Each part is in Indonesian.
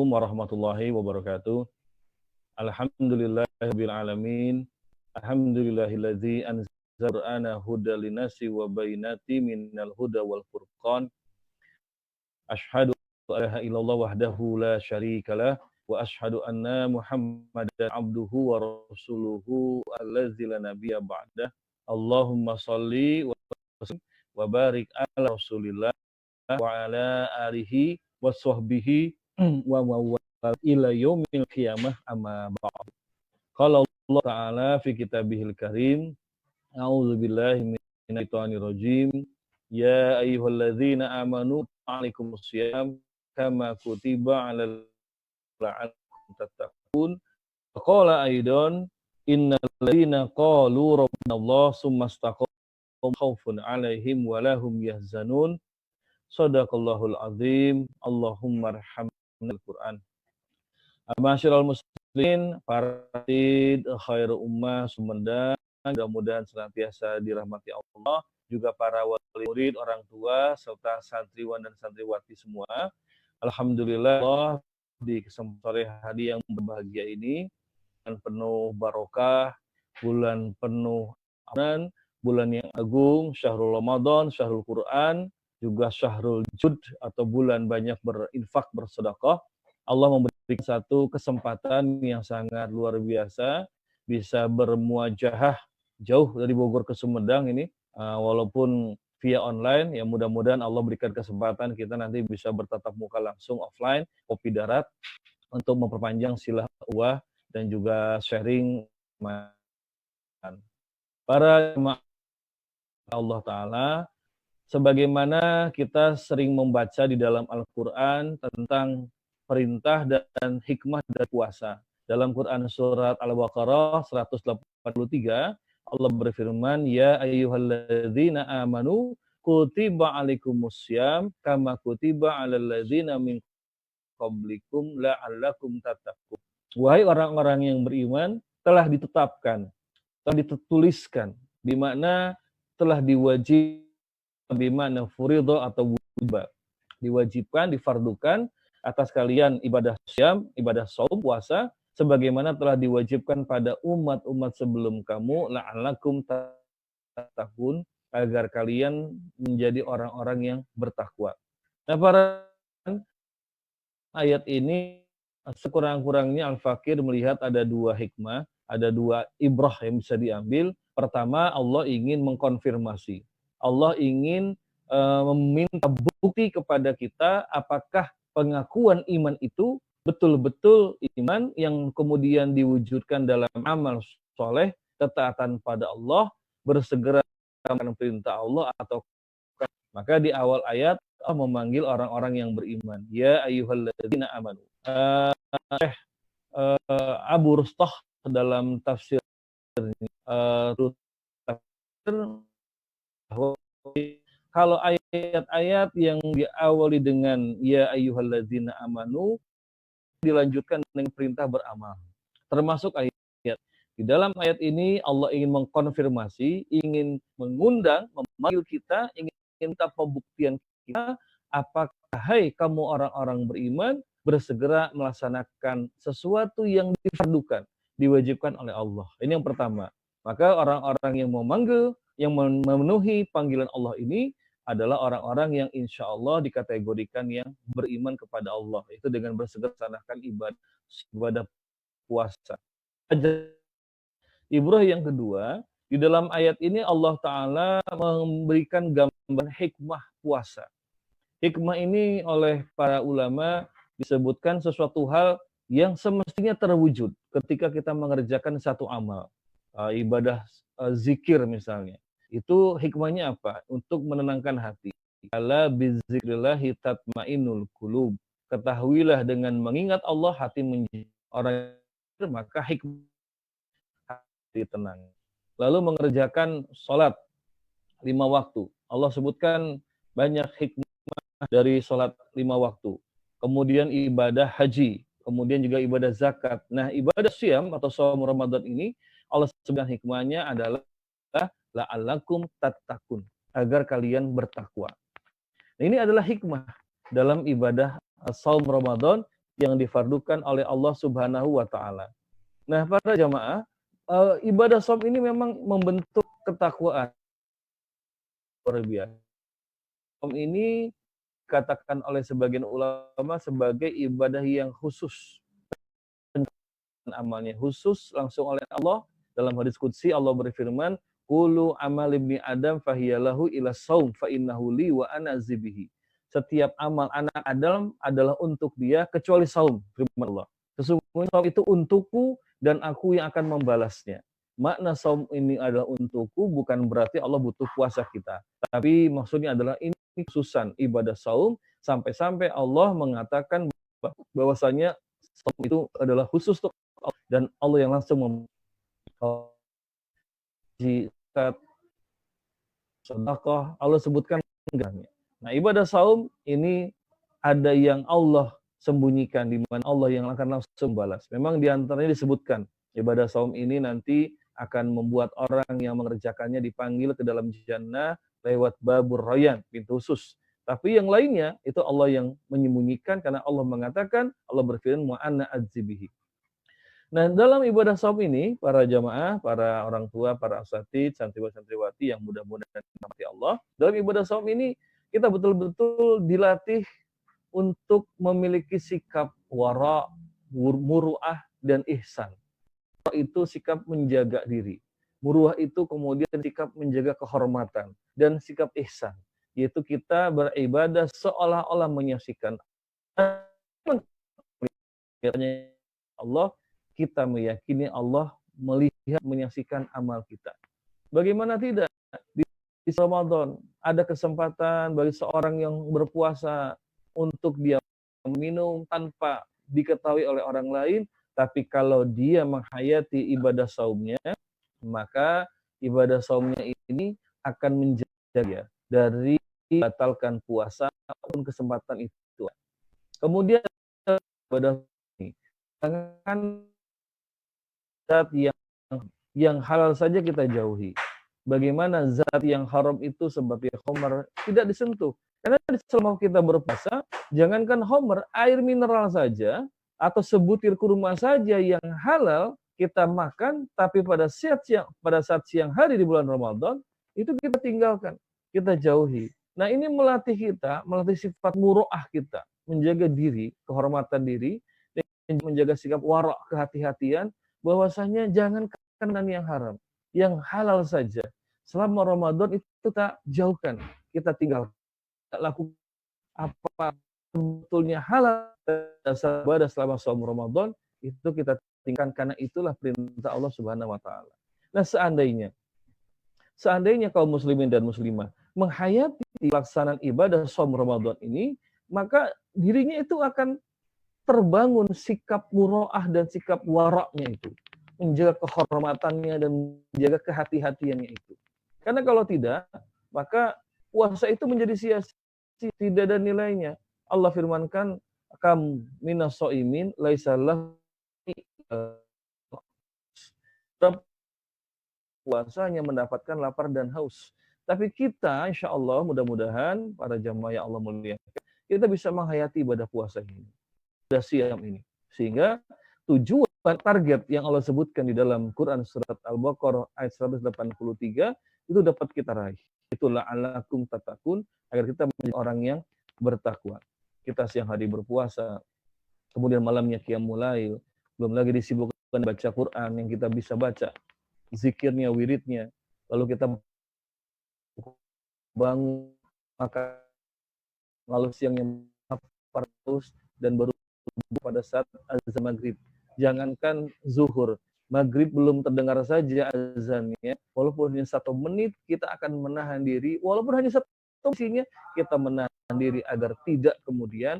warahmatullahi wabarakatuh. Alhamdulillahirabbil alamin. Alhamdulillahilladzi anzalana hudal linasi wa bainati minal huda wal furqan. Asyhadu an la ilaha illallah wahdahu la syarikalah wa asyhadu anna Muhammadan abduhu wa rasuluhu allazi la nabiyya ba'dah. Allahumma shalli wa barik ala Rasulillah wa ala alihi wa sahbihi wa mawala ila yaumil qiyamah amma ba'd. Qala Allah Ta'ala fi kitabihil karim, a'udzubillahi minasyaitonir rajim. Ya ayyuhalladzina amanu alaikumusiyam kama kutiba 'alal la'allakum tattaqun. Qala aidan innal ladzina qalu rabbunallah tsumma istaqamu khaufun 'alaihim wa lahum yahzanun. Shadaqallahul azim. Allahumma arhamna al-Qur'an. Ma'asyiral muslimin, para khairu ummah Sumedang, mudah-mudahan senantiasa dirahmati Allah, juga para wali murid, orang tua, serta santriwan dan santriwati semua. Alhamdulillah di kesempatan sore hari yang berbahagia ini, bulan penuh barokah, bulan penuh amanan, bulan yang agung, syahrul Ramadan, syahrul Quran, juga syahrul Jud atau bulan banyak berinfak bersedekah. Allah memberikan satu kesempatan yang sangat luar biasa, bisa bermuajahah jauh dari Bogor ke Sumedang ini, walaupun via online, ya mudah-mudahan Allah berikan kesempatan kita nanti bisa bertatap muka langsung offline, kopi darat, untuk memperpanjang silaturahmi dan juga sharing para jemaah Allah Ta'ala. Sebagaimana kita sering membaca di dalam Al-Quran tentang perintah dan hikmah dari puasa. Dalam Quran surat Al-Baqarah 183, Allah berfirman, Ya ayyuhalladzina amanu kutiba alaikumussyam kama kutiba alal ladzina min qablikum la'allakum tattaqun. Wahai orang-orang yang beriman, telah ditetapkan, telah dituliskan, di mana telah diwajibkan, bimana furido atau wajib, diwajibkan, difardukan atas kalian ibadah syam, ibadah shaum, puasa, sebagaimana telah diwajibkan pada umat-umat sebelum kamu, la'allakum tattaqun, agar kalian menjadi orang-orang yang bertakwa. Nah, para ayat ini sekurang-kurangnya Al-Fakir melihat ada dua hikmah, ada dua ibrah yang bisa diambil. Pertama, Allah ingin mengkonfirmasi. Allah ingin meminta bukti kepada kita apakah pengakuan iman itu betul-betul iman yang kemudian diwujudkan dalam amal soleh, ketaatan pada Allah, bersegera dengan perintah Allah, atau maka di awal ayat Allah memanggil orang-orang yang beriman. Ya ayyuhalladzina amanu. Syekh Abu Rustah dalam tafsir kalau ayat-ayat yang diawali dengan ya ayyuhalladzina amanu dilanjutkan dengan perintah beramal. Termasuk ayat di dalam ayat ini Allah ingin mengkonfirmasi, ingin mengundang, memanggil kita, ingin minta pembuktian kita, apakah hai kamu orang-orang beriman bersegera melaksanakan sesuatu yang difardukan, diwajibkan oleh Allah. Ini yang pertama. Maka orang-orang yang memanggil, yang memenuhi panggilan Allah ini adalah orang-orang yang insya Allah dikategorikan yang beriman kepada Allah. Itu dengan bersegera melaksanakan ibadah puasa. Ibrah yang kedua, di dalam ayat ini Allah Ta'ala memberikan gambaran hikmah puasa. Hikmah ini oleh para ulama disebutkan sesuatu hal yang semestinya terwujud ketika kita mengerjakan satu amal. Ibadah zikir misalnya. Itu hikmahnya apa? Untuk menenangkan hati. Ala bizikrillahi tatmainul qulub. Ketahuilah dengan mengingat Allah hati menjadi orang, maka hikmah hati tenang. Lalu mengerjakan sholat 5 waktu. Allah sebutkan banyak hikmah dari sholat 5 waktu. Kemudian ibadah haji. Kemudian juga ibadah zakat. Nah, ibadah syam atau shaum Ramadan ini Allah sebutkan hikmahnya adalah la'allakum tattaqun, agar kalian bertakwa. Nah, ini adalah hikmah dalam ibadah shaum Ramadan yang difardukan oleh Allah Subhanahu wa taala. Nah, para jamaah, ibadah shaum ini memang membentuk ketakwaan luar biasa. Shaum ini dikatakan oleh sebagian ulama sebagai ibadah yang khusus. Amalnya khusus langsung oleh Allah. Dalam hadis qudsi Allah berfirman, "Qulu amal ibni Adam fahiyalahu ila saum fa innahu li wa ana azibihi." Setiap amal anak Adam adalah untuk dia kecuali saum, firman Allah. Sesungguhnya saum itu untukku dan aku yang akan membalasnya. Makna saum ini adalah untukku bukan berarti Allah butuh puasa kita. Tapi maksudnya adalah ini khususan ibadah saum sampai-sampai Allah mengatakan bahwasanya saum itu adalah khusus untuk dan Allah yang langsung zakat, sedekah, Allah sebutkan enggaknya. Nah, ibadah saum ini ada yang Allah sembunyikan, di mana Allah yang akan langsung balas. Memang di antaranya disebutkan ibadah saum ini nanti akan membuat orang yang mengerjakannya dipanggil ke dalam jannah lewat babur rayyan, pintu khusus. Tapi yang lainnya itu Allah yang menyembunyikan karena Allah mengatakan, Allah berfirman wa ana adzibihi. Nah, dalam ibadah saum ini, para jamaah, para orang tua, para asatidz, santriwan-santriwati yang mudah-mudahan dirahmati Allah, dalam ibadah saum ini kita betul-betul dilatih untuk memiliki sikap wara, muru'ah, dan ihsan. Wara itu sikap menjaga diri. Muru'ah itu kemudian sikap menjaga kehormatan. Dan sikap ihsan, yaitu kita beribadah seolah-olah menyaksikan Allah, kita meyakini Allah melihat, menyaksikan amal kita. Bagaimana tidak? Di Ramadan ada kesempatan bagi seorang yang berpuasa untuk dia minum tanpa diketahui oleh orang lain, tapi kalau dia menghayati ibadah saumnya, maka ibadah saumnya ini akan menjaga dari batalkan puasa maupun kesempatan itu. Kemudian ibadah ini jangan zat yang halal saja kita jauhi. Bagaimana zat yang haram itu seperti khamr tidak disentuh. Karena selama kita berpuasa, jangankan khamr, air mineral saja atau sebutir kurma saja yang halal kita makan, tapi pada saat siang hari di bulan Ramadan itu kita tinggalkan, kita jauhi. Nah, ini melatih kita, melatih sifat muru'ah kita, menjaga diri, kehormatan diri, dan menjaga sikap wara', kehati-hatian, bahwasanya jangan makanan yang haram, yang halal saja. Selama Ramadan itu kita jauhkan, kita tinggalkan, lakukan apa sebetulnya halal dasar ibadah selama saum Ramadan itu kita tinggalkan, karena itulah perintah Allah Subhanahu wa taala. Nah, seandainya kaum muslimin dan muslimah menghayati pelaksanaan ibadah saum Ramadan ini, maka dirinya itu akan terbangun sikap muro'ah dan sikap waraknya itu. Menjaga kehormatannya dan menjaga kehati-hatiannya itu. Karena kalau tidak, maka puasa itu menjadi sia-sia, tidak ada nilainya. Allah firmankan, kam minas so'imin laisalah puasa hanya mendapatkan lapar dan haus. Tapi kita, insya Allah, mudah-mudahan para jamaah yang Allah muliakan, kita bisa menghayati ibadah puasa ini. Siam ini. Sehingga tujuan target yang Allah sebutkan di dalam Quran surat Al-Baqarah ayat 183 itu dapat kita raih. Itulah la'allakum tattaqun, agar kita menjadi orang yang bertakwa. Kita siang hari berpuasa, kemudian malamnya qiyamul lail, belum lagi disibukkan baca Quran yang kita bisa baca, zikirnya, wiridnya, lalu kita bangun, maka lalu siangnya terus dan baru pada saat azan maghrib. Jangankan zuhur, maghrib belum terdengar saja azannya, walaupun hanya 1 menit kita akan menahan diri, walaupun hanya 1 menit kita menahan diri agar tidak kemudian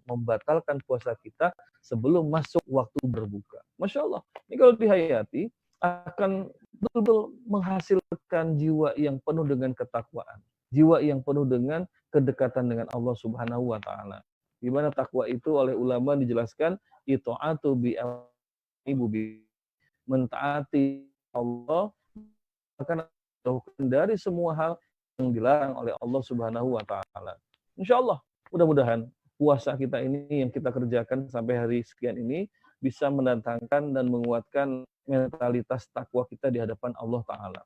membatalkan puasa kita sebelum masuk waktu berbuka. Masya Allah, ini kalau dihayati akan betul-betul menghasilkan jiwa yang penuh dengan ketakwaan, jiwa yang penuh dengan kedekatan dengan Allah Subhanahu wa taala. Di mana takwa itu oleh ulama dijelaskan itaatu bi ibu bi, mentaati Allah akan dijauhkan dari semua hal yang dilarang oleh Allah Subhanahu wa taala. Insyaallah, mudah-mudahan puasa kita ini yang kita kerjakan sampai hari sekian ini bisa mendatangkan dan menguatkan mentalitas takwa kita di hadapan Allah Ta'ala.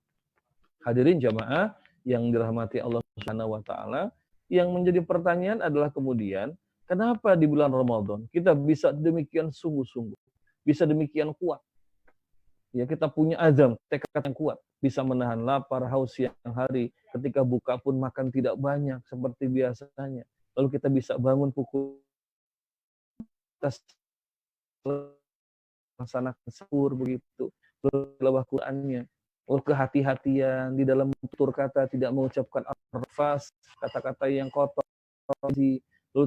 Hadirin jamaah yang dirahmati Allah Subhanahu wa Ta'ala, yang menjadi pertanyaan adalah kemudian, kenapa di bulan Ramadan kita bisa demikian sungguh-sungguh, bisa demikian kuat? Ya, kita punya azam, tekad yang kuat, bisa menahan lapar, haus siang hari, ketika buka pun makan tidak banyak seperti biasanya. Lalu kita bisa bangun pukul melaksanakan sahur begitu, tilawah Qur'annya, kehati-hatian di dalam tutur kata, tidak mengucapkan al-fas, kata-kata yang kotor, lalu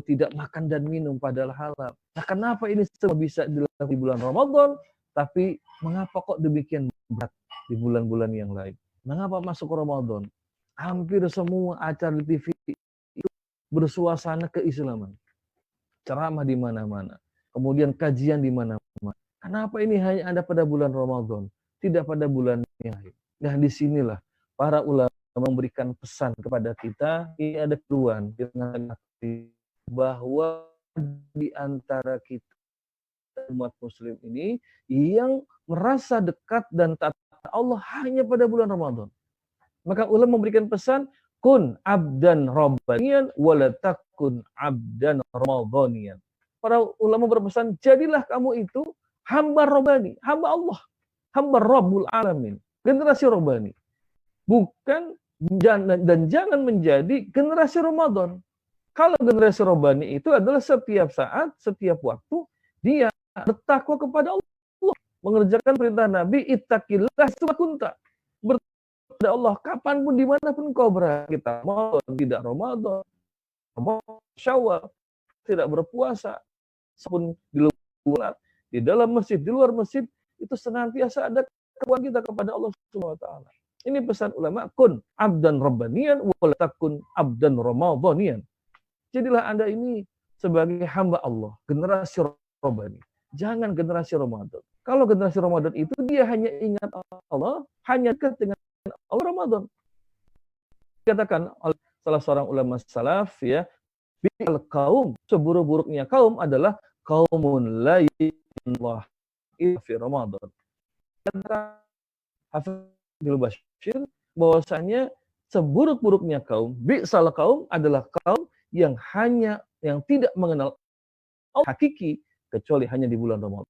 tidak makan dan minum padahal halal. Nah, kenapa ini semua bisa dilakukan di bulan Ramadan, tapi mengapa kok demikian berat di bulan-bulan yang lain? Mengapa masuk Ramadan hampir semua acara di TV itu bersuasana keislaman, ceramah di mana-mana, kemudian kajian di mana-mana. Kenapa ini hanya ada pada bulan Ramadan, tidak pada bulan yang lain? Nah, disinilah para ulama memberikan pesan kepada kita, ini ada keluhan bahwa di antara kita umat muslim ini yang merasa dekat dan taat Allah hanya pada bulan Ramadan. Maka ulama memberikan pesan, kun abdan rabbaniyan wala takun abdan ramadhaniyan. Para ulama berpesan, jadilah kamu itu hamba Rabbani, hamba Allah, hamba Rabbul Alamin, generasi Rabbani. Bukan dan jangan menjadi generasi Ramadan. Kalau generasi Rabbani itu adalah setiap saat, setiap waktu dia bertakwa kepada Allah, mengerjakan perintah Nabi, ittaqillah kunta. Bertakwa Allah kapanpun dimanapun kau berada. Kita Ramadan, tidak Ramadan, Syawal, tidak berpuasa, pun di luar, di dalam masjid, di luar masjid, itu senantiasa ada kekuatan kita kepada Allah Subhanahu wa taala. Ini pesan ulama, kun abdan rabbaniyan wa takun abdan ramadhaniyan. Jadilah Anda ini sebagai hamba Allah, generasi rabbani. Jangan generasi Ramadan. Kalau generasi Ramadan itu dia hanya ingat Allah, hanya dekat dengan Allah Ramadan. Dikatakan oleh salah seorang ulama salaf, ya, bil kaum, seburuk-buruknya kaum adalah kaumun la Allah fi Ramadan. Kata Hafidul Bashir bahwasanya seburuk-buruknya kaum, bi'sal kaum adalah kaum yang tidak mengenal Allah hakiki kecuali hanya di bulan Ramadan.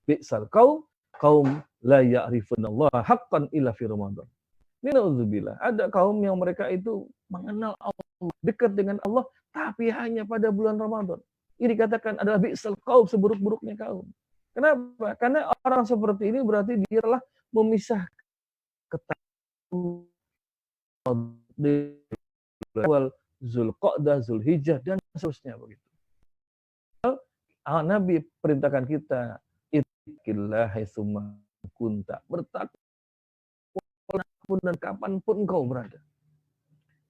Bi'sal kaum la ya'rifunallaha haqqan illa fi Ramadan. Na'udzubillah. Ada kaum yang mereka itu mengenal Allah, dekat dengan Allah, tapi hanya pada bulan Ramadan. Ini dikatakan adalah bi'sal kaum, seburuk-buruknya kaum. Kenapa? Karena orang seperti ini berarti dia telah memisahkan awal Zulqa'dah, Zulhijjah, dan seterusnya begitu. Nabi perintahkan kita, ittaqillah haitsuma kunta, bertakwa dan kapanpun kau berada.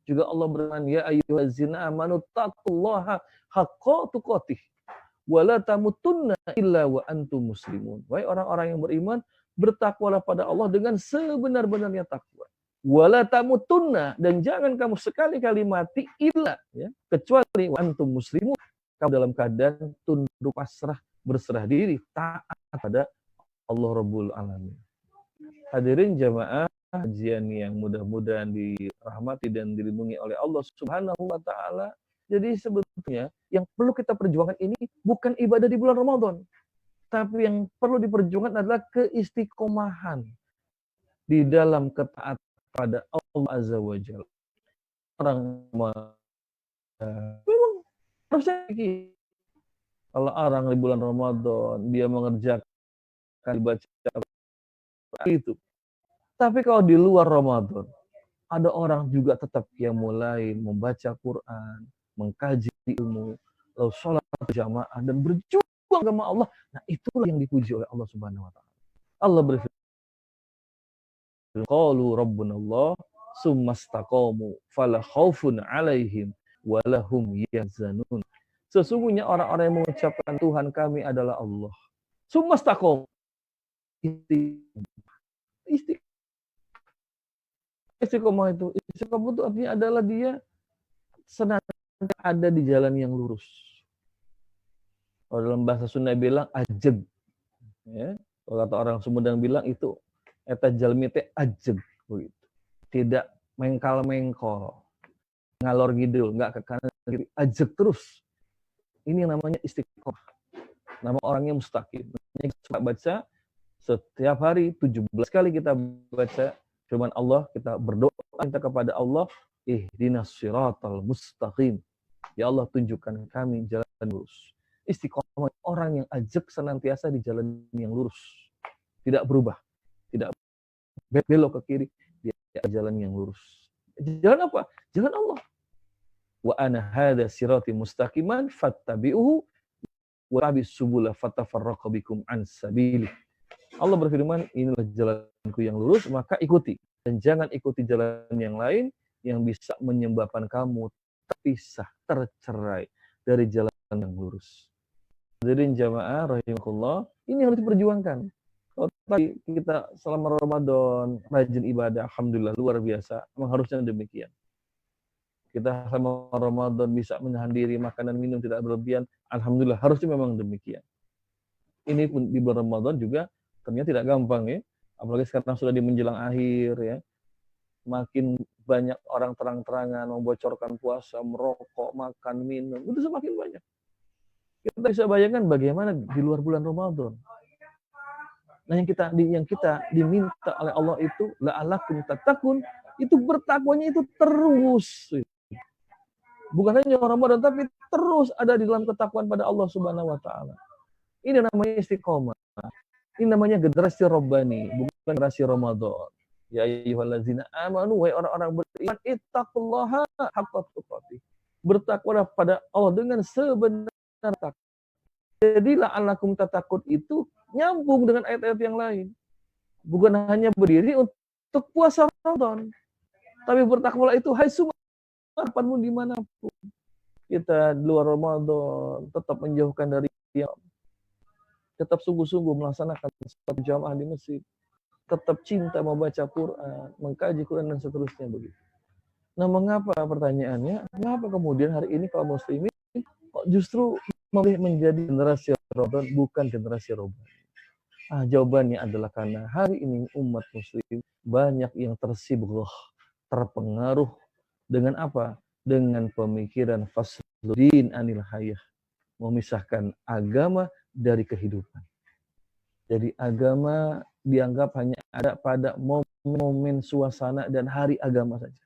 Juga Allah berfirman, ya ayyuhallazina amanu taqullaha haqqa tuqatih wa la tamutunna illa wa antum muslimun. Wahai orang-orang yang beriman, bertakwalah pada Allah dengan sebenar-benarnya takwa. Wa la tamutunna, dan jangan kamu sekali-kali mati illa, ya, kecuali wa antum muslimun, kamu dalam keadaan tunduk pasrah, berserah diri, taat pada Allah Rabbul Alamin. Hadirin jamaah kajian yang mudah-mudahan dirahmati dan dilindungi oleh Allah Subhanahu wa taala. Jadi sebetulnya yang perlu kita perjuangkan ini bukan ibadah di bulan Ramadan, tapi yang perlu diperjuangkan adalah keistiqomahan di dalam ketaatan pada Allah Azza wa Jalla. Orang memang harusnya kalau orang di bulan Ramadan dia mengerjakan baca itu. Tapi kalau di luar Ramadan, ada orang juga tetap yang mulai membaca Quran, mengkaji ilmu, lalu sholat berjamaah dan berjuang sama Allah. Nah, itulah yang dipuji oleh Allah Subhanahu wa taala. Allah berfirman, qalu rabbuna Allah summastaqamu fala khaufun 'alaihim wa lahum yahzanun. Sesungguhnya orang-orang yang mengucapkan Tuhan kami adalah Allah. Summastaqamu. Istiqomah itu artinya adalah dia senantiasa ada di jalan yang lurus. Kalau dalam bahasa Sunda bilang ajeg, ya. Kalau kata orang Sumedang bilang itu eta jalmi teh ajeg begitu. Tidak mengkal-mengkol, ngalor ngidul, enggak ke kanan ke kiri, ajeg terus. Ini yang namanya istiqomah. Nama orangnya mustaqim. Kita suka baca setiap hari 17 kali kita baca firman Allah, kita berdoa kita kepada Allah, ihdinas siratal mustaqim. Ya Allah, tunjukkan kami jalan lurus. Istiqomah, orang yang ajak senantiasa di jalan yang lurus. Tidak berubah. Tidak belok ke kiri. Dia jalan yang lurus. Jalan apa? Jalan Allah. Wa ana hadza sirati mustaqiman fattabi'uhu wa labis subula fatafarraqu bikum an sabili. Allah berfirman, inilah jalanku yang lurus, maka ikuti. Dan jangan ikuti jalan yang lain yang bisa menyebabkan kamu terpisah, tercerai dari jalan yang lurus. Hadirin jamaah rahimakumullah, ini harus diperjuangkan. Kalau tadi kita selama Ramadan rajin ibadah, alhamdulillah luar biasa, memang harusnya demikian. Kita selama Ramadan bisa menahan diri, makanan minum tidak berlebihan, alhamdulillah harusnya memang demikian. Ini pun di bulan Ramadan juga ternyata tidak gampang ya, apalagi sekarang sudah di menjelang akhir ya. Makin banyak orang terang-terangan membocorkan puasa, merokok, makan, minum, itu semakin banyak. Kita bisa bayangkan bagaimana di luar bulan Ramadan. Nah, yang kita diminta oleh Allah itu la'alakum tattaqun, itu bertakwanya itu terus. Bukan hanya Ramadan tapi terus ada di dalam ketakwaan pada Allah Subhanahu wa taala. Ini namanya istiqomah. Ini namanya generasi Rabbani, bukan generasi Ramadan. Ya ayyuhallazina amanu, wahai orang-orang beriman, ittaqullaha haqqa tuqatih. Bertakwalah pada Allah dengan sebenar takwa. Jadi la'allakum tattaqun itu nyambung dengan ayat-ayat yang lain. Bukan hanya berdiri untuk puasa Ramadan, tapi bertakwalah itu hai kapanmu dimanapun. Kita di luar Ramadan tetap menjauhkan dari yang tetap sungguh-sungguh melaksanakan sholat jamaah di masjid, tetap cinta membaca Quran, mengkaji Quran dan seterusnya begitu. Nah, mengapa pertanyaannya? Mengapa kemudian hari ini kaum muslimin kok justru memilih menjadi generasi Ramadan bukan generasi Rabbani? Jawabannya adalah karena hari ini umat muslim banyak yang tersibuk, terpengaruh dengan apa? Dengan pemikiran fasluddin anil hayah, memisahkan agama dari kehidupan. Jadi agama dianggap hanya ada pada momen suasana dan hari agama saja.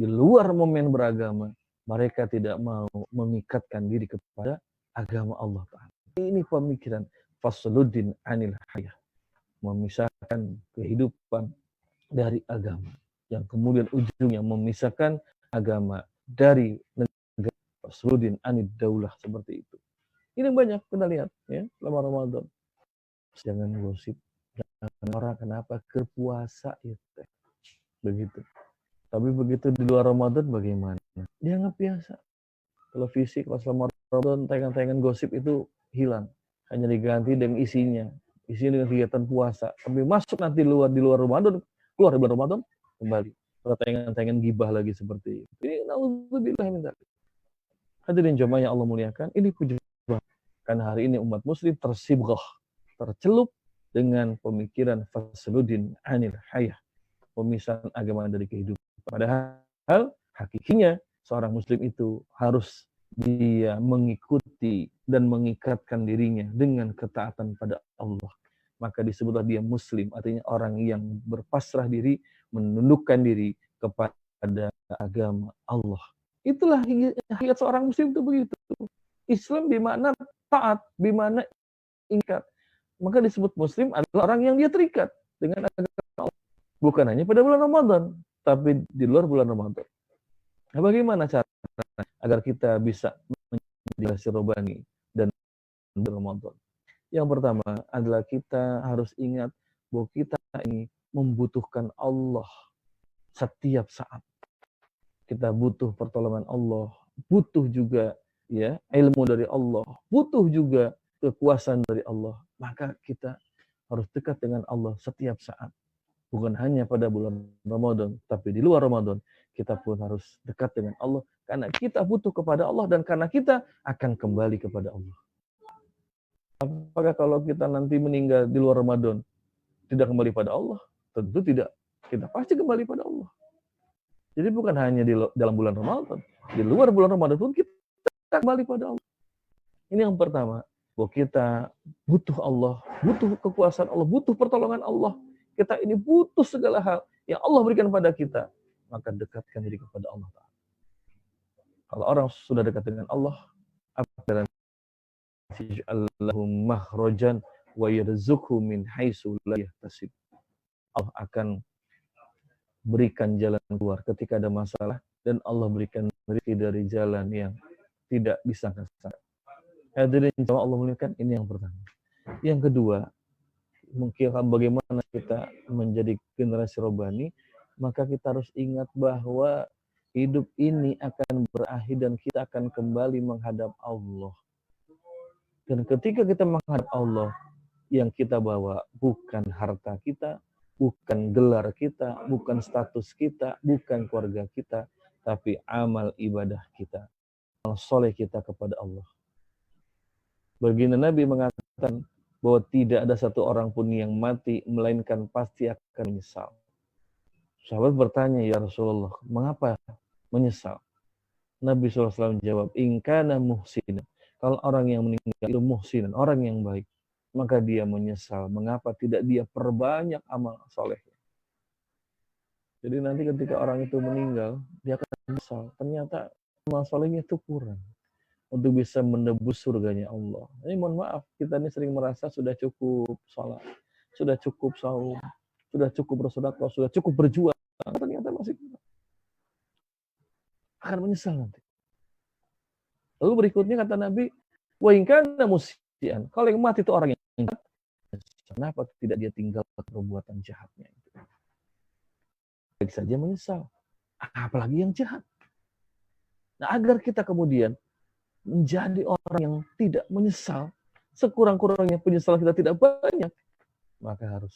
Di luar momen beragama, mereka tidak mau mengikatkan diri kepada agama Allah Ta'ala. Ini pemikiran fasluddin anil hayah, memisahkan kehidupan dari agama, yang kemudian ujungnya memisahkan agama dari negara. Fasluddin anid daulah, seperti itu. Ini banyak kita lihat ya selama Ramadan. Jangan gosip, jangan orang kenapa kepuasa itu. Begitu. Tapi begitu di luar Ramadan bagaimana? Dianggap biasa. Televisi kalau selama Ramadan tayangan-tayangan gosip itu hilang. Hanya diganti dengan isinya. Isinya dengan kegiatan puasa. Tapi masuk nanti di luar Ramadan, keluar di bulan Ramadan, kembali. Tayangan-tayangan gibah lagi seperti itu. Ini na'udzubillah min dzalik. Hadirin jamaah yang Allah muliakan, ini puji Tuhan. Karena hari ini umat muslim tersibghah, tercelup dengan pemikiran fasluddin anil hayah, pemisahan agama dari kehidupan. Padahal hakikinya seorang muslim itu harus dia mengikuti dan mengikatkan dirinya dengan ketaatan pada Allah. Maka disebutlah dia muslim, artinya orang yang berpasrah diri, menundukkan diri kepada agama Allah. Itulah hakikat seorang muslim itu begitu. Islam bermakna taat, bermakna ingkar. Maka disebut muslim adalah orang yang dia terikat dengan agama Allah. Bukan hanya pada bulan Ramadan, tapi di luar bulan Ramadan. Nah, bagaimana cara agar kita bisa menjadi Rabbani dan Ramadan? Yang pertama adalah kita harus ingat bahwa kita ini membutuhkan Allah setiap saat. Kita butuh pertolongan Allah, butuh juga ya ilmu dari Allah, butuh juga kekuasaan dari Allah. Maka kita harus dekat dengan Allah setiap saat. Bukan hanya pada bulan Ramadan, tapi di luar Ramadan kita pun harus dekat dengan Allah karena kita butuh kepada Allah dan karena kita akan kembali kepada Allah. Apakah kalau kita nanti meninggal di luar Ramadan tidak kembali pada Allah? Tentu tidak. Kita pasti kembali pada Allah. Jadi bukan hanya dalam bulan Ramadan, di luar bulan Ramadan pun kita kembali pada Allah. Ini yang pertama, bahwa kita butuh Allah, butuh kekuasaan Allah, butuh pertolongan Allah. Kita ini butuh segala hal yang Allah berikan pada kita. Maka dekatkan diri kepada Allah. Kalau orang sudah dekat dengan Allah, apa Allahum mahrojan wa yarzuqhu min haitsu la yahtasib. Allah akan berikan jalan keluar ketika ada masalah dan Allah berikan rezeki dari jalan yang tidak disangka-sangka. Hadirin jemaah Allah muliakan, ini yang pertama. Yang kedua, mungkin bagaimana kita menjadi generasi robani, maka kita harus ingat bahwa hidup ini akan berakhir dan kita akan kembali menghadap Allah. Dan ketika kita menghadap Allah, yang kita bawa bukan harta kita, bukan gelar kita, bukan status kita, bukan keluarga kita, tapi amal ibadah kita, amal soleh kita kepada Allah. Baginda Nabi mengatakan bahwa tidak ada satu orang pun yang mati, melainkan pasti akan menyesal. Sahabat bertanya, ya Rasulullah, mengapa menyesal? Nabi SAW jawab, in kana muhsinan. Kalau orang yang meninggal itu muhsinan, orang yang baik, maka dia menyesal. Mengapa tidak dia perbanyak amal solehnya? Jadi nanti ketika orang itu meninggal, dia akan menyesal. Ternyata amal solehnya itu kurang untuk bisa menebus surganya Allah. Ini mohon maaf, kita ini sering merasa sudah cukup sholat, sudah cukup saum, sudah cukup bersedekah, sudah cukup berjuang. Ternyata masih kurang. Akan menyesal nanti. Lalu berikutnya kata Nabi, wa in kana musian. Kalau yang mati itu orang yang jahat, kenapa tidak dia tinggal perbuatan jahatnya itu? Baik saja menyesal. Apalagi yang jahat. Nah, agar kita kemudian menjadi orang yang tidak menyesal, sekurang-kurangnya penyesalan kita tidak banyak, maka harus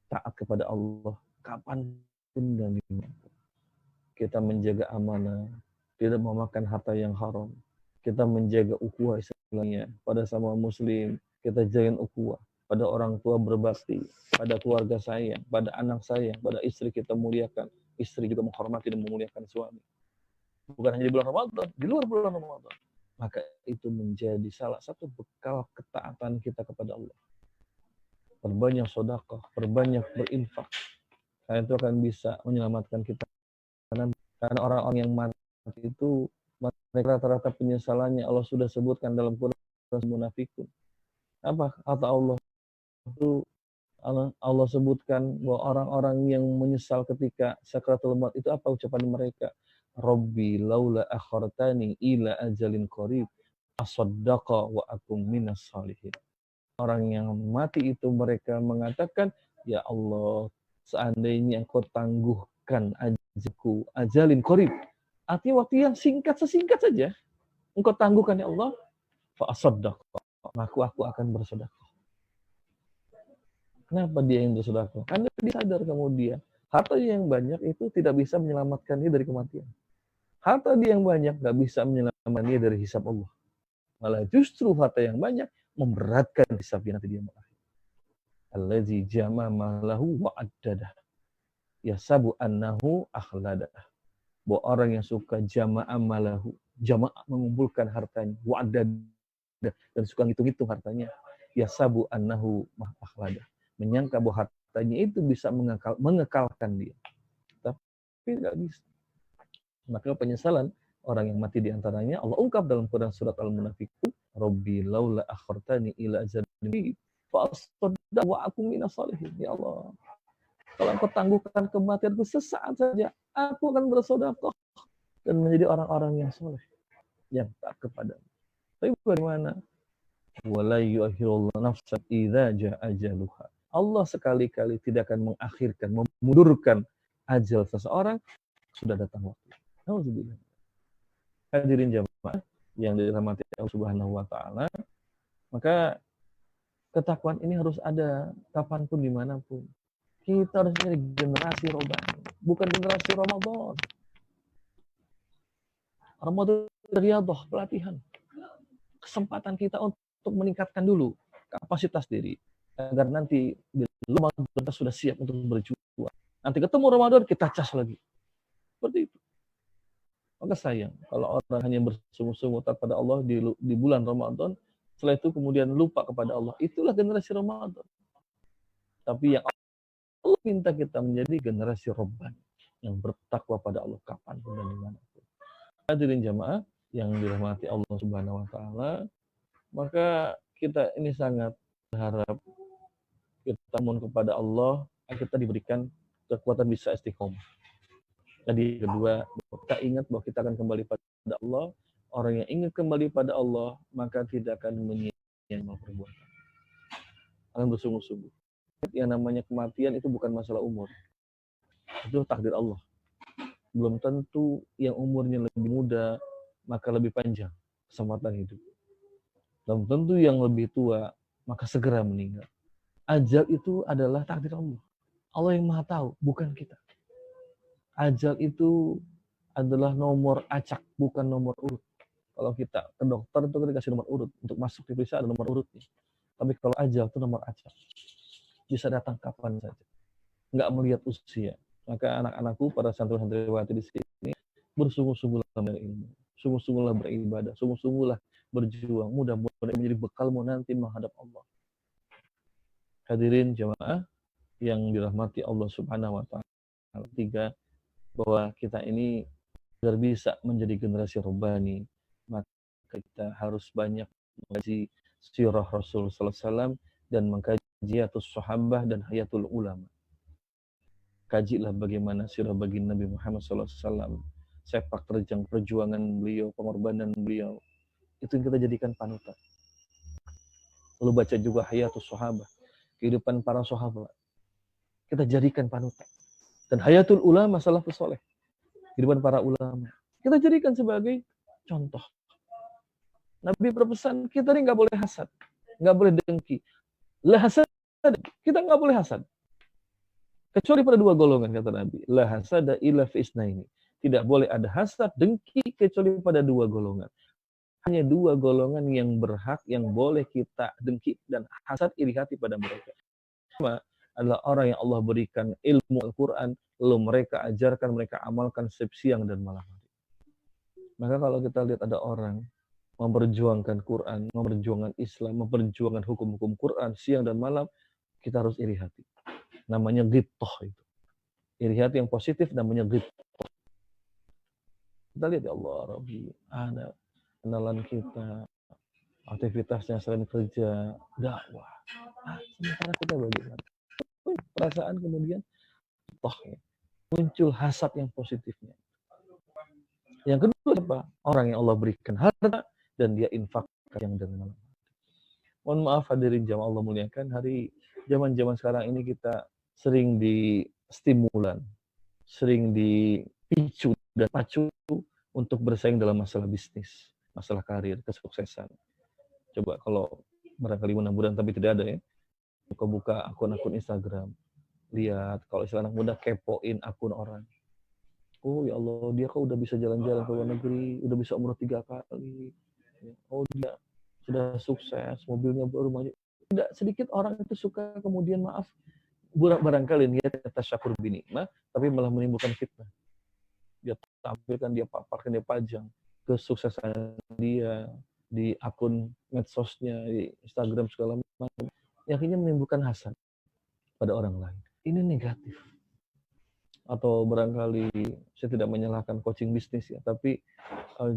taat kepada Allah kapanpun dan dimanapun. Kita menjaga amanah, tidak memakan harta yang haram. Kita menjaga ukhuwah Islamnya pada sama muslim, kita jaga ukhuwah pada orang tua berbakti, pada keluarga sayang, pada anak sayang, pada istri kita muliakan, istri juga menghormati dan memuliakan suami. Bukan hanya di bulan Ramadan, di luar bulan Ramadan. Maka itu menjadi salah satu bekal ketaatan kita kepada Allah. Perbanyak sedekah, perbanyak berinfak. Karena itu akan bisa menyelamatkan kita. Karena orang-orang yang mati itu mereka rata-rata penyesalannya Allah sudah sebutkan dalam Quran munafikun. Apa kata Allah? Itu Allah sebutkan bahwa orang-orang yang menyesal ketika sakaratul maut itu apa ucapan mereka? Rabbi laula akhartani ila ajalin qarib asaddaqa wa akum minas salihin. Orang yang mati itu mereka mengatakan, ya Allah, seandainya engkau tangguhkan ajalku, ajalin qarib. Artinya waktu yang singkat, sesingkat saja. Engkau tangguhkan ya Allah, fa'asaddaqa. Maka aku akan bersedekah. Kenapa dia yang bersedekah? Karena dia sadar kemudian, harta yang banyak itu tidak bisa menyelamatkan dia dari kematian. Harta dia yang banyak gak bisa menyelamatkan dia dari hisab Allah. Malah justru harta yang banyak memberatkan hisabnya nanti dia mengakhir. Allazi jama malahu wa'addadah. Yasabu annahu akhladah. Bahwa orang yang suka jama'a malahu, jama'a mengumpulkan hartanya, wa'addadah, dan suka ngitung-ngitung hartanya, yasabu annahu akhladah. Menyangka bahwa hartanya itu bisa mengekalkan dia. Tapi tidak bisa. Maka penyesalan orang yang mati diantaranya Allah ungkap dalam Quran surat Al-Munafiqun, Rabbi laula akhartani ila ajalin fa asaddaqa wa akum minas salihin. Ya Allah, kalau engkau tangguhkan kematianku sesaat saja, aku akan bersedekah dan menjadi orang-orang yang soleh, yang taat kepadamu. Tapi bagaimana? Wala yu'akhirullahu nafsan idza jaa ajaluha. Allah sekali-kali tidak akan mengakhirkan, memundurkan ajal seseorang sudah datang waktu. Alhamdulillah. Hadirin jamaah yang dirahmati Allah Subhanahu wa taala, maka ketakwaan ini harus ada kapanpun dimanapun. Kita harus menjadi generasi robani, bukan generasi Ramadan. Ramadan riyadhah, pelatihan. Kesempatan kita untuk meningkatkan dulu kapasitas diri agar nanti bila kita sudah siap untuk berjuang. Nanti ketemu Ramadan kita cas lagi. Seperti itu. Maka sayang kalau orang hanya bersungguh-sungguh kepada Allah di bulan Ramadan, setelah itu kemudian lupa kepada Allah. Itulah generasi Ramadan. Tapi yang Allah minta kita menjadi generasi Rabbani yang bertakwa pada Allah kapanpun dan dimanapun. Hadirin jamaah yang dirahmati Allah Subhanahu Wa Taala, maka kita ini sangat berharap kita mohon kepada Allah agar kita diberikan kekuatan bisa istiqomah. Jadi kedua, kita ingat bahwa kita akan kembali pada Allah. Orang yang ingin kembali pada Allah, maka tidak akan menyia-nyiakan perbuatan. Akan bersungguh-sungguh. Yang namanya kematian itu bukan masalah umur. Itu takdir Allah. Belum tentu yang umurnya lebih muda, maka lebih panjang kesempatan hidup. Belum tentu yang lebih tua, maka segera meninggal. Ajal itu adalah takdir Allah. Allah yang maha tahu, bukan kita. Ajal itu adalah nomor acak, bukan nomor urut. Kalau kita ke dokter itu dikasih nomor urut. Untuk masuk diperiksa ada nomor urutnya. Tapi kalau ajal itu nomor acak. Bisa datang kapan saja. Nggak melihat usia. Maka anak-anakku, para santriwati di sini, bersungguh-sungguhlah berilmu. Sungguh-sungguhlah beribadah. Sungguh-sungguhlah berjuang. Mudah-mudahan menjadi bekalmu nanti menghadap Allah. Hadirin jamaah yang dirahmati Allah Subhanahu Wa Taala. 3, bahwa kita ini agar bisa menjadi generasi Rabbani, maka kita harus banyak mengkaji sirah Rasul sallallahu alaihi wasallam dan mengkaji hayatus sahabah dan hayatul ulama. Kajilah bagaimana sirah baginda Nabi Muhammad sallallahu alaihi wasallam, sepak terjang perjuangan beliau, pengorbanan beliau. Itu yang kita jadikan panutan. Lalu baca juga hayatus sahabah, kehidupan para sahabat. Kita jadikan panutan. Dan hayatul ulama salafus saleh, kehidupan para ulama, kita jadikan sebagai contoh. Nabi berpesan kita ini nggak boleh hasad, nggak boleh dengki. La hasad, kita nggak boleh hasad. Kecuali pada 2 golongan kata Nabi. La hasada illa fi isnaini. Tidak boleh ada hasad, dengki kecuali pada 2 golongan. Hanya 2 golongan yang berhak, yang boleh kita dengki dan hasad iri hati pada mereka. Pertama adalah orang yang Allah berikan ilmu Al-Quran, lalu mereka ajarkan, mereka amalkan setiap siang dan malam hari. Maka kalau kita lihat ada orang memperjuangkan Quran, memperjuangkan Islam, memperjuangkan hukum-hukum Quran siang dan malam, kita harus iri hati. Namanya ghibthah itu. Iri hati yang positif namanya ghibthah. Kita lihat ya Allah, Rabbi, ada kenalan kita, aktivitasnya selain kerja, dakwah. Sementara kita bagaimana? Perasaan kemudian muncul hasad yang positifnya. Yang kedua apa? Orang yang Allah berikan harta dan dia infakkan yang dengan malam. Mohon maaf hadirin jamaah Allah muliakan, hari zaman sekarang ini kita sering distimulan, sering dipicu dan pacu untuk bersaing dalam masalah bisnis, masalah karir, kesuksesan. Coba kalau barangkali mudah-mudahan tapi tidak ada ya, buka-buka akun-akun Instagram, lihat kalau istilah anak muda kepoin akun orang. Oh ya Allah, dia kok udah bisa jalan-jalan ke luar negeri, udah bisa umroh 3 kali. Oh dia sudah sukses, mobilnya baru maju. Tidak sedikit orang itu suka kemudian maaf, barangkali niat tasyakur binikmah, tapi malah menimbulkan fitnah. Dia tampilkan, dia paparkan, dia pajang kesuksesan dia di akun medsosnya, di Instagram segala macam. Yang akhirnya menimbulkan hasad pada orang lain. Ini negatif. Atau barangkali saya tidak menyalahkan coaching bisnis ya, tapi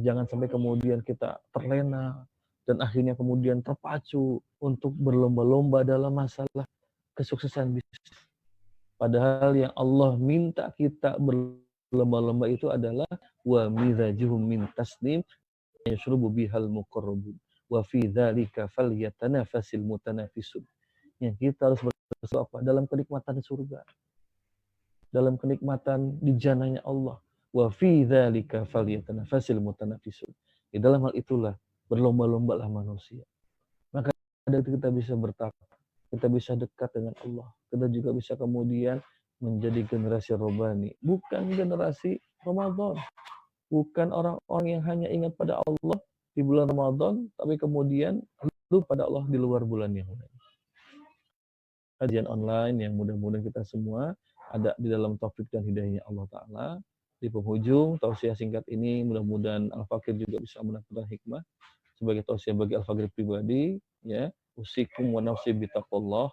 jangan sampai kemudian kita terlena dan akhirnya kemudian terpacu untuk berlomba-lomba dalam masalah kesuksesan bisnis. Padahal yang Allah minta kita berlomba-lomba itu adalah wa mizajuhum min tasnim yashrubu bihal muqarrabun wa fi dzalika falyatanafasil mutanafisun. Yang kita harus bersuara dalam kenikmatan surga, dalam kenikmatan di jananya Allah. Wa fi dzalika falyatanafasil mutanafisun. Di dalam hal itulah berlomba-lombalah manusia. Maka dari itu kita bisa bertakwa, kita bisa dekat dengan Allah. Kita juga bisa kemudian menjadi generasi Rabbani, bukan generasi Ramadan. Bukan orang-orang yang hanya ingat pada Allah di bulan Ramadan, tapi kemudian pada Allah di luar bulan yang lain. Kajian online yang mudah-mudahan kita semua ada di dalam taufik dan hidayahnya Allah Ta'ala. Di penghujung tausiah singkat ini, mudah-mudahan Al-Fakir juga bisa mendapatkan hikmah sebagai tausiah bagi Al-Fakir pribadi, ya, usikum wa nafsi bitaqullah,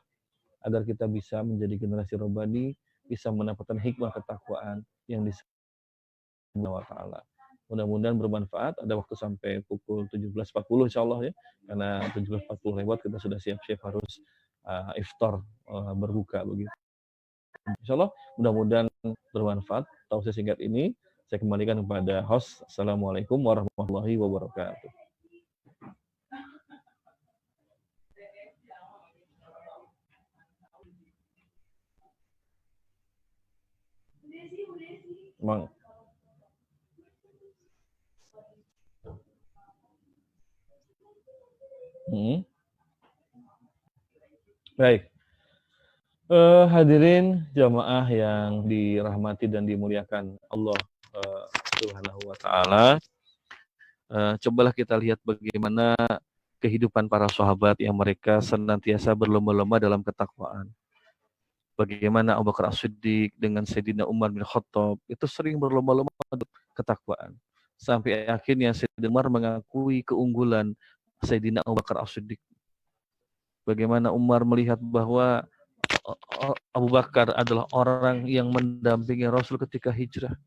agar kita bisa menjadi generasi robani, bisa mendapatkan hikmah ketakwaan yang disebut Allah Ta'ala. Mudah-mudahan bermanfaat. Ada waktu sampai pukul 17.40 insya Allah ya, karena 17.40 lewat kita sudah siap-siap harus iftar, berbuka begitu. Insya Allah mudah-mudahan bermanfaat tausiah singkat ini. Saya kembalikan kepada host. Assalamualaikum warahmatullahi wabarakatuh. Mang. Baik. Hadirin jamaah yang dirahmati dan dimuliakan Allah Subhanahu wa Ta'ala. Cobalah kita lihat bagaimana kehidupan para sahabat yang mereka senantiasa berlomba-lomba dalam ketakwaan. Bagaimana Abu Bakar As-Siddiq dengan Sayyidina Umar bin Khattab itu sering berlomba-lomba ketakwaan. Sampai akhirnya Sayyidina Umar mengakui keunggulan Sayyidina Abu Bakar As-Siddiq. Bagaimana Umar melihat bahwa Abu Bakar adalah orang yang mendampingi Rasul ketika hijrah.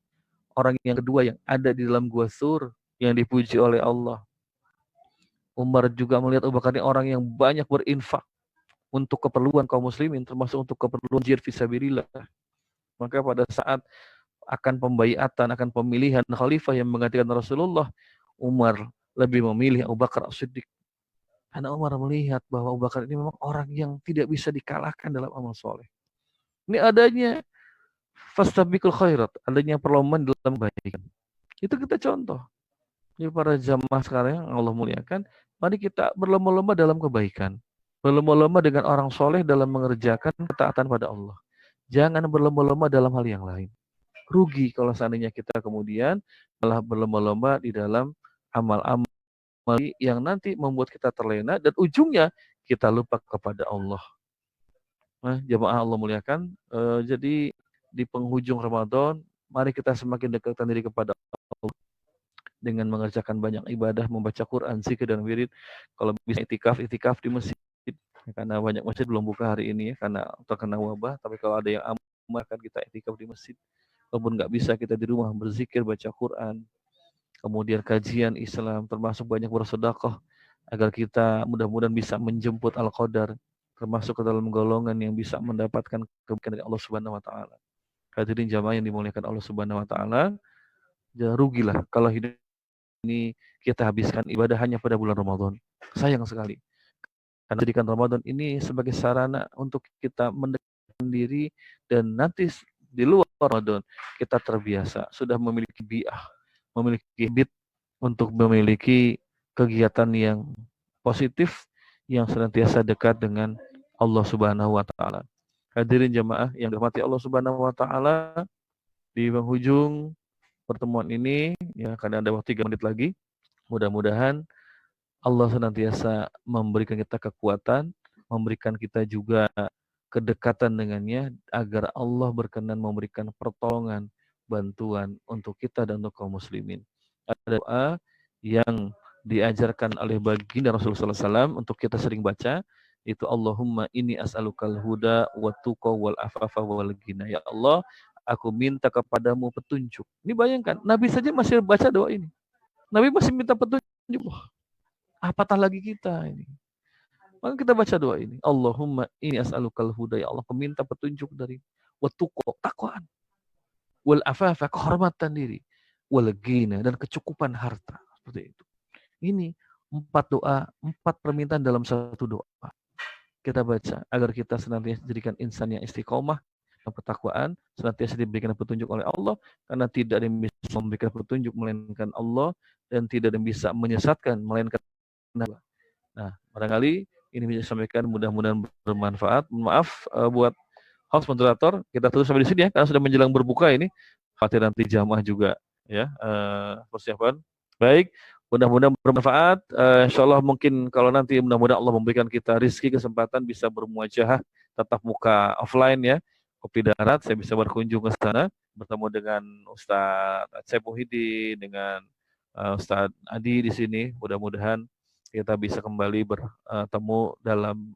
Orang yang kedua yang ada di dalam gua Sur yang dipuji oleh Allah. Umar juga melihat Abu Bakar ini orang yang banyak berinfak untuk keperluan kaum muslimin, termasuk untuk keperluan jihad fisabilillah. Maka pada saat akan pembaiatan, akan pemilihan khalifah yang menggantikan Rasulullah, Umar lebih memilih Abu Bakar As-Siddiq. Karena Umar melihat bahwa Abu Bakar ini memang orang yang tidak bisa dikalahkan dalam amal soleh. Ini adanya fastabiqul khairat, adanya perlombaan dalam kebaikan. Itu kita contoh. Ini para jamaah sekarang yang Allah muliakan, mari kita berlomba-lomba dalam kebaikan. Berlomba-lomba dengan orang soleh dalam mengerjakan ketaatan pada Allah. Jangan berlomba-lomba dalam hal yang lain. Rugi kalau seandainya kita kemudian malah berlomba-lomba di dalam amal-amal yang nanti membuat kita terlena dan ujungnya kita lupa kepada Allah. Nah, jamaah Allah muliakan. Jadi di penghujung Ramadan, mari kita semakin dekatkan diri kepada Allah dengan mengerjakan banyak ibadah, membaca Quran, zikir dan wirid. Kalau bisa itikaf di masjid. Karena banyak masjid belum buka hari ini ya, karena terkena wabah. Tapi kalau ada yang aman, akan kita itikaf di masjid. Walaupun nggak bisa, kita di rumah berzikir, baca Quran. Kemudian kajian Islam, termasuk banyak bersedekah agar kita mudah-mudahan bisa menjemput Al-Qadar, termasuk ke dalam golongan yang bisa mendapatkan kebaikan dari Allah Subhanahu wa taala. Hadirin jamaah yang dimuliakan Allah Subhanahu wa taala, jangan rugilah kalau hidup ini kita habiskan ibadah hanya pada bulan Ramadan. Sayang sekali. Karena jadikan Ramadan ini sebagai sarana untuk kita mendekatkan diri dan nanti di luar Ramadan kita terbiasa, sudah memiliki bi'ah, memiliki habit untuk memiliki kegiatan yang positif yang senantiasa dekat dengan Allah Subhanahu wa taala. Hadirin jamaah yang dirahmati Allah Subhanahu wa taala, di penghujung pertemuan ini ya, karena ada waktu 3 menit lagi, mudah-mudahan Allah senantiasa memberikan kita kekuatan, memberikan kita juga kedekatan dengannya agar Allah berkenan memberikan pertolongan, bantuan untuk kita dan untuk kaum muslimin. Ada doa yang diajarkan oleh baginda Rasulullah SAW untuk kita sering baca, itu Allahumma inni as'alukal huda wa tuqa wal afafa wal ghina. Ya Allah, aku minta kepadamu petunjuk. Ini bayangkan, Nabi saja masih baca doa ini. Nabi masih minta petunjuk. Apatah lagi kita ini. Maka kita baca doa ini. Allahumma inni as'alukal huda. Ya Allah, aku minta petunjuk dari wa tuqa, takwaan. Wal afafa, kehormatan diri. Wal ghina, dan kecukupan harta. Seperti itu. Ini 4 doa, 4 permintaan dalam satu doa. Kita baca agar kita senantiasa dijadikan insan yang istiqomah dan ketakwaan, senantiasa diberikan petunjuk oleh Allah, karena tidak ada yang bisa memberikan petunjuk melainkan Allah, dan tidak ada yang bisa menyesatkan melainkan Allah. Nah, barangkali ini bisa disampaikan, mudah-mudahan bermanfaat. Maaf buat host moderator, kita tutup sampai di sini ya, karena sudah menjelang berbuka ini. Khawatir nanti jamaah juga ya persiapan. Baik, Mudah-mudahan bermanfaat. Insya Allah mungkin kalau nanti mudah-mudahan Allah memberikan kita rizki kesempatan bisa bermuajahah tatap muka offline ya. Kopi Darat, saya bisa berkunjung ke sana bertemu dengan Ustadz Acep Muhyiddin, dengan Ustadz Adi di sini. Mudah-mudahan kita bisa kembali bertemu dalam